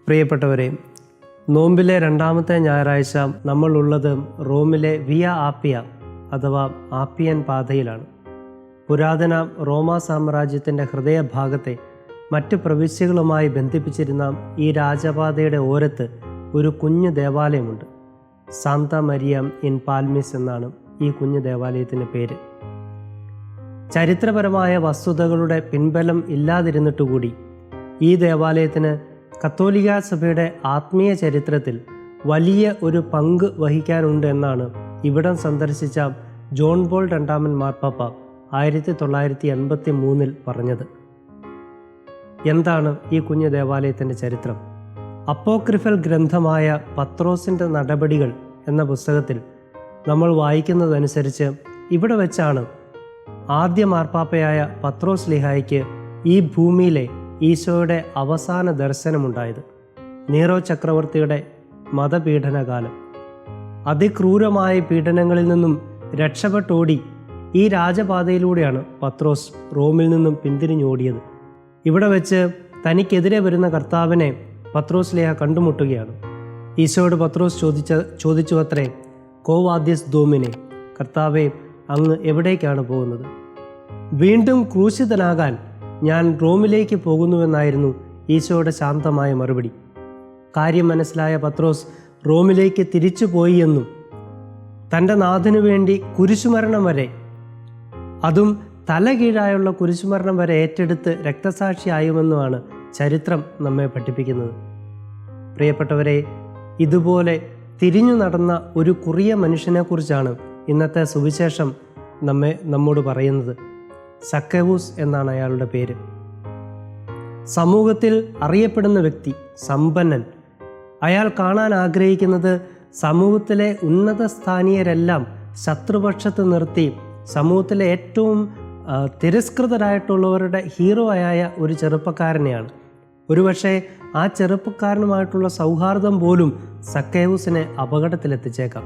പ്രിയപ്പെട്ടവരെ, നോമ്പിലെ രണ്ടാമത്തെ ഞായറാഴ്ച നമ്മളുള്ളത് റോമിലെ വിയ ആപ്പിയ അഥവാ ആപ്പിയൻ പാതയിലാണ്. പുരാതന റോമാ സാമ്രാജ്യത്തിൻ്റെ ഹൃദയഭാഗത്തെ മറ്റ് പ്രവിശ്യകളുമായി ബന്ധിപ്പിച്ചിരുന്ന ഈ രാജപാതയുടെ ഓരത്ത് ഒരു കുഞ്ഞു ദേവാലയമുണ്ട്. സാന്ത മരിയ ഇൻ പാൽമിസ് എന്നാണ് ഈ കുഞ്ഞു ദേവാലയത്തിൻ്റെ പേര്. ചരിത്രപരമായ വസ്തുതകളുടെ പിൻബലം ഇല്ലാതിരുന്നിട്ടുകൂടി ഈ ദേവാലയത്തിന് കത്തോലിക്ക സഭയുടെ ആത്മീയ ചരിത്രത്തിൽ വലിയ ഒരു പങ്ക് വഹിക്കാനുണ്ട് എന്നാണ് ഇവിടം സന്ദർശിച്ച ജോൺ പോൾ രണ്ടാമൻ മാർപ്പാപ്പ 1983 പറഞ്ഞത്. എന്താണ് ഈ കുഞ്ഞു ദേവാലയത്തിൻ്റെ ചരിത്രം? അപ്പോക്രിഫൽ ഗ്രന്ഥമായ പത്രോസിൻ്റെ നടപടികൾ എന്ന പുസ്തകത്തിൽ നമ്മൾ വായിക്കുന്നതനുസരിച്ച് ഇവിടെ വെച്ചാണ് ആദ്യ മാർപ്പാപ്പയായ പത്രോസ് ലീഹായ്ക്ക് ഈ ഭൂമിയിലെ ഈശോയുടെ അവസാന ദർശനമുണ്ടായത്. നീറോ ചക്രവർത്തിയുടെ മതപീഡനകാലം. അതിക്രൂരമായ പീഡനങ്ങളിൽ നിന്നും രക്ഷപ്പെട്ടോടി ഈ രാജപാതയിലൂടെയാണ് പത്രോസ് റോമിൽ നിന്നും പിന്തിരിഞ്ഞോടിയത്. ഇവിടെ വെച്ച് തനിക്കെതിരെ വരുന്ന കർത്താവിനെ പത്രോസ് ലീഹ കണ്ടുമുട്ടുകയാണ്. ഈശോയോട് പത്രോസ് ചോദിച്ചു അത്രേ, കോവാദ്യസ് ദോമിനെ, കർത്താവെ, അങ്ങ് എവിടേക്കാണ് പോകുന്നത്? വീണ്ടും ക്രൂശിതനാകാൻ ഞാൻ റോമിലേക്ക് പോകുന്നുവെന്നായിരുന്നു ഈശോയുടെ ശാന്തമായ മറുപടി. കാര്യം മനസ്സിലായ പത്രോസ് റോമിലേക്ക് തിരിച്ചു പോയി എന്നും തൻ്റെ നാഥനു വേണ്ടി കുരിശുമരണം വരെ, അതും തലകീഴായുള്ള കുരിശുമരണം വരെ ഏറ്റെടുത്ത് രക്തസാക്ഷിയായുമെന്നുമാണ് ചരിത്രം നമ്മെ പഠിപ്പിക്കുന്നത്. പ്രിയപ്പെട്ടവരെ, ഇതുപോലെ തിരിഞ്ഞു നടന്ന ഒരു കുറിയ മനുഷ്യനെക്കുറിച്ചാണ് ഇന്നത്തെ സുവിശേഷം നമ്മോട് പറയുന്നത്. സക്കേവൂസ് എന്നാണ് അയാളുടെ പേര്. സമൂഹത്തിൽ അറിയപ്പെടുന്ന വ്യക്തി, സമ്പന്നൻ. അയാൾ കാണാൻ ആഗ്രഹിക്കുന്നത് സമൂഹത്തിലെ ഉന്നത സ്ഥാനീയരെല്ലാം ശത്രുപക്ഷത്ത് നിർത്തി സമൂഹത്തിലെ ഏറ്റവും തിരസ്കൃതരായിട്ടുള്ളവരുടെ ഹീറോ ആയ ഒരു ചെറുപ്പക്കാരനെയാണ്. ഒരുപക്ഷെ ആ ചെറുപ്പക്കാരനുമായിട്ടുള്ള സൗഹാർദ്ദം പോലും സക്കേവൂസിനെ അപകടത്തിലെത്തിച്ചേക്കാം.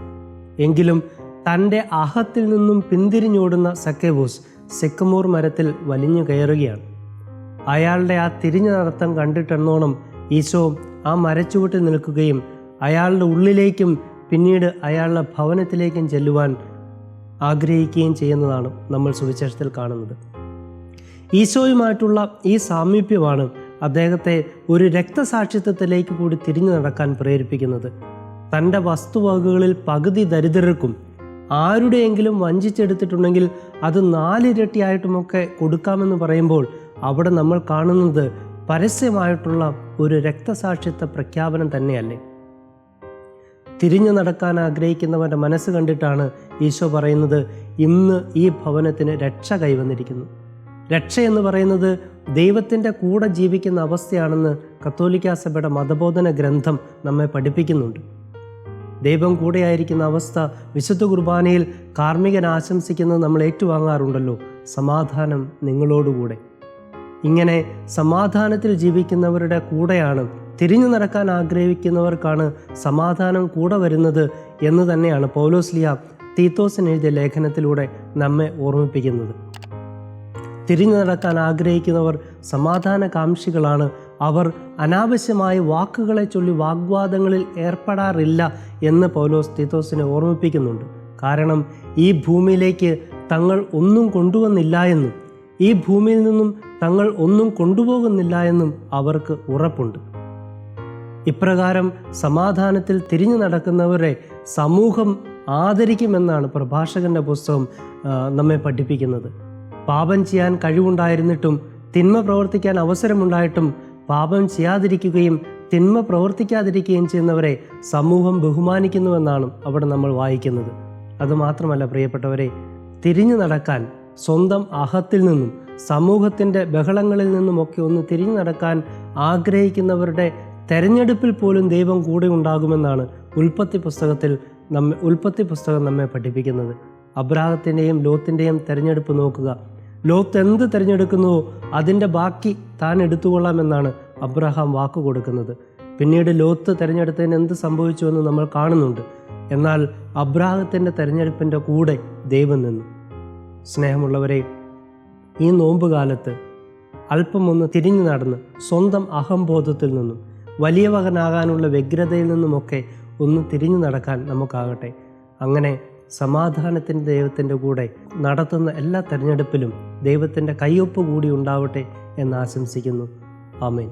എങ്കിലും തൻ്റെ അഹത്തിൽ നിന്നും പിന്തിരിഞ്ഞോടുന്ന സക്കേവൂസ് സിക്കമോർ മരത്തിൽ വലിഞ്ഞു കയറുകയാണ്. അയാളുടെ ആ തിരിഞ്ഞു നടത്തം കണ്ടിട്ടെന്നോണം ഈശോ ആ മരച്ചുവട്ടിൽ നിൽക്കുകയും അയാളുടെ ഉള്ളിലേക്കും പിന്നീട് അയാളുടെ ഭവനത്തിലേക്കും ചെല്ലുവാൻ ആഗ്രഹിക്കുകയും ചെയ്യുന്നതാണ് നമ്മൾ സുവിശേഷത്തിൽ കാണുന്നത്. ഈശോയുമായിട്ടുള്ള ഈ സാമീപ്യമാണ് അദ്ദേഹത്തെ ഒരു രക്തസാക്ഷിത്വത്തിലേക്ക് കൂടി തിരിഞ്ഞു നടക്കാൻ പ്രേരിപ്പിക്കുന്നത്. തൻ്റെ വസ്തുവകകളിൽ പകുതി ദരിദ്രർക്കും ആരുടെയെങ്കിലും വഞ്ചിച്ചെടുത്തിട്ടുണ്ടെങ്കിൽ അത് 4 ഇരട്ടിയായിട്ടുമൊക്കെ കൊടുക്കാമെന്ന് പറയുമ്പോൾ അവിടെ നമ്മൾ കാണുന്നത് പരസ്യമായിട്ടുള്ള ഒരു രക്തസാക്ഷിത്വ പ്രഖ്യാപനം തന്നെയല്ലേ? തിരിഞ്ഞു നടക്കാൻ ആഗ്രഹിക്കുന്നവൻ്റെ മനസ്സ് കണ്ടിട്ടാണ് ഈശോ പറയുന്നത്, ഇന്ന് ഈ ഭവനത്തിന് രക്ഷ കൈവന്നിരിക്കുന്നു. രക്ഷ എന്ന് പറയുന്നത് ദൈവത്തിൻ്റെ കൂടെ ജീവിക്കുന്ന അവസ്ഥയാണെന്ന് കത്തോലിക്ക സഭയുടെ മതബോധന ഗ്രന്ഥം നമ്മെ പഠിപ്പിക്കുന്നുണ്ട്. ദൈവം കൂടെയായിരിക്കുന്ന അവസ്ഥ വിശുദ്ധ കുർബാനയിൽ കാർമ്മികൻ ആശംസിക്കുന്നത് നമ്മൾ ഏറ്റുവാങ്ങാറുണ്ടല്ലോ, സമാധാനം നിങ്ങളോടുകൂടെ. ഇങ്ങനെ സമാധാനത്തിൽ ജീവിക്കുന്നവരുടെ കൂടെയാണ്, തിരിഞ്ഞു നടക്കാൻ ആഗ്രഹിക്കുന്നവർക്കാണ് സമാധാനം കൂടെ വരുന്നത് എന്ന് തന്നെയാണ് പൗലോസ് ലീഹ തീത്തോസിന് എഴുതിയ ലേഖനത്തിലൂടെ നമ്മെ ഓർമ്മിപ്പിക്കുന്നത്. തിരിഞ്ഞു നടക്കാൻ ആഗ്രഹിക്കുന്നവർ സമാധാനകാംക്ഷികളാണ്. അവർ അനാവശ്യമായ വാക്കുകളെ ചൊല്ലി വാഗ്വാദങ്ങളിൽ ഏർപ്പെടാറില്ല എന്ന് പൗലോസ് തീത്തോസിനെ ഓർമ്മിപ്പിക്കുന്നുണ്ട്. കാരണം ഈ ഭൂമിയിലേക്ക് തങ്ങൾ ഒന്നും കൊണ്ടുവന്നില്ല എന്നും ഈ ഭൂമിയിൽ നിന്നും തങ്ങൾ ഒന്നും കൊണ്ടുപോകുന്നില്ല എന്നും അവർക്ക് ഉറപ്പുണ്ട്. ഇപ്രകാരം സമാധാനത്തിൽ തിരിഞ്ഞു നടക്കുന്നവരെ സമൂഹം ആദരിക്കുമെന്നാണ് പ്രഭാഷകന്റെ പുസ്തകം നമ്മെ പഠിപ്പിക്കുന്നത്. പാപം ചെയ്യാൻ കഴിവുണ്ടായിരുന്നിട്ടും തിന്മ പ്രവർത്തിക്കാൻ അവസരമുണ്ടായിട്ടും പാപം ചെയ്യാതിരിക്കുകയും തിന്മ പ്രവർത്തിക്കാതിരിക്കുകയും ചെയ്യുന്നവരെ സമൂഹം ബഹുമാനിക്കുന്നുവെന്നാണ് അവിടെ നമ്മൾ വായിക്കുന്നത്. അതുമാത്രമല്ല പ്രിയപ്പെട്ടവരെ, തിരിഞ്ഞു നടക്കാൻ, സ്വന്തം അഹത്തിൽ നിന്നും സമൂഹത്തിൻ്റെ ബഹളങ്ങളിൽ നിന്നുമൊക്കെ ഒന്ന് തിരിഞ്ഞു നടക്കാൻ ആഗ്രഹിക്കുന്നവരുടെ തെരഞ്ഞെടുപ്പിൽ പോലും ദൈവം കൂടെ ഉണ്ടാകുമെന്നാണ് ഉൽപ്പത്തി പുസ്തകം നമ്മെ പഠിപ്പിക്കുന്നത്. അബ്രാഹത്തിൻ്റെയും ലോത്തിൻ്റെയും തെരഞ്ഞെടുപ്പ് നോക്കുക. ലോത്ത് എന്ത് തിരഞ്ഞെടുക്കുന്നുവോ അതിൻ്റെ ബാക്കി താൻ എടുത്തുകൊള്ളാമെന്നാണ് അബ്രഹാം വാക്ക് കൊടുക്കുന്നത്. പിന്നീട് ലോത്ത് തിരഞ്ഞെടുത്തതിന് എന്ത് സംഭവിച്ചുവെന്ന് നമ്മൾ കാണുന്നുണ്ട്. എന്നാൽ അബ്രാഹത്തിൻ്റെ തിരഞ്ഞെടുപ്പിൻ്റെ കൂടെ ദൈവം നിന്നു. സ്നേഹമുള്ളവരെ, ഈ നോമ്പ് കാലത്ത് അല്പം ഒന്ന് തിരിഞ്ഞു നടന്ന് സ്വന്തം അഹംബോധത്തിൽ നിന്നും വലിയ മകനാകാനുള്ള വ്യഗ്രതയിൽ നിന്നുമൊക്കെ ഒന്ന് തിരിഞ്ഞു നടക്കാൻ നമുക്കാകട്ടെ. അങ്ങനെ സമാധാനത്തിൻ്റെ ദൈവത്തിൻ്റെ കൂടെ നടത്തുന്ന എല്ലാ തെരഞ്ഞെടുപ്പിലും ദൈവത്തിൻ്റെ കയ്യൊപ്പ് കൂടി ഉണ്ടാവട്ടെ എന്ന് ആശംസിക്കുന്നു. ആമേൻ.